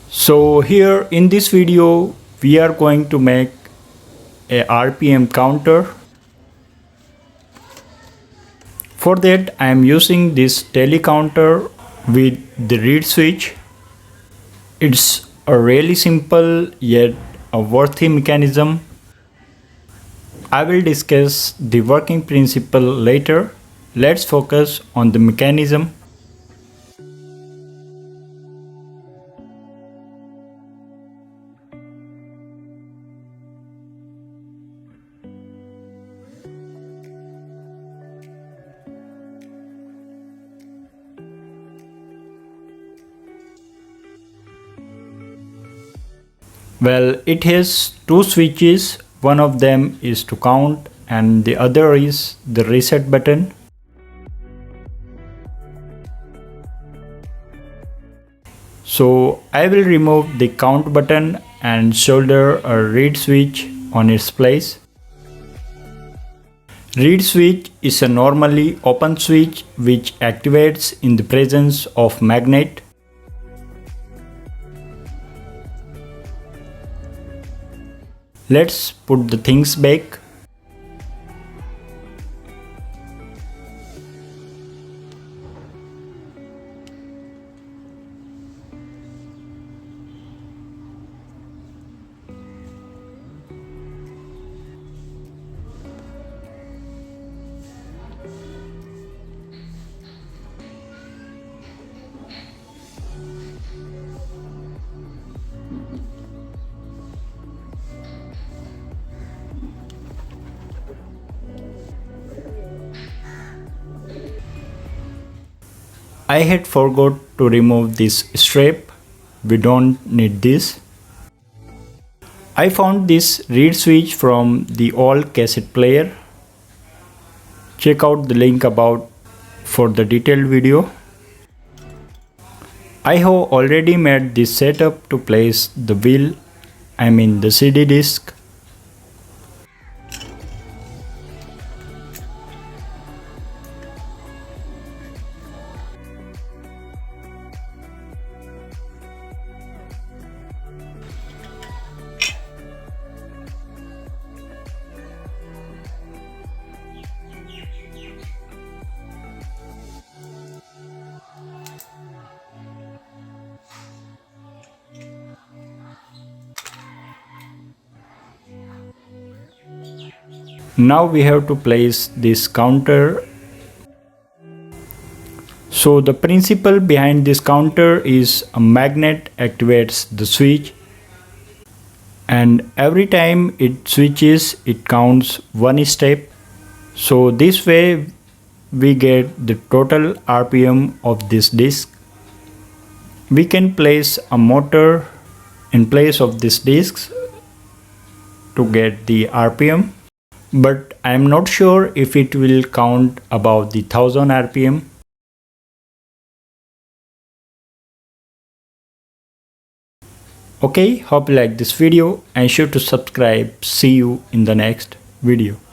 So here in this video we are going to make a RPM counter. For that I am using this tele counter with the reed switch. It's a really simple yet a worthy mechanism. I will discuss the working principle later. Let's focus on the mechanism. Well, it has two switches. One of them is to count and the other is the reset button. So I will remove the count button and solder a reed switch on its place. Reed switch is a normally open switch which activates in the presence of magnet. Let's put the things back. I had forgot to remove this strap. We don't need this. I found this reed switch from the old cassette player. Check out the link above for the detailed video. I have already made this setup to place the wheel, the CD disc. Now we have to place this counter. So the principle behind this counter is a magnet activates the switch, and every time it switches it counts one step. So this way we get the total RPM of this disc. We can place a motor in place of this disc to get the RPM. But I am not sure if it will count above the 1000 RPM. Okay, hope you like this video and sure to subscribe. See you in the next video.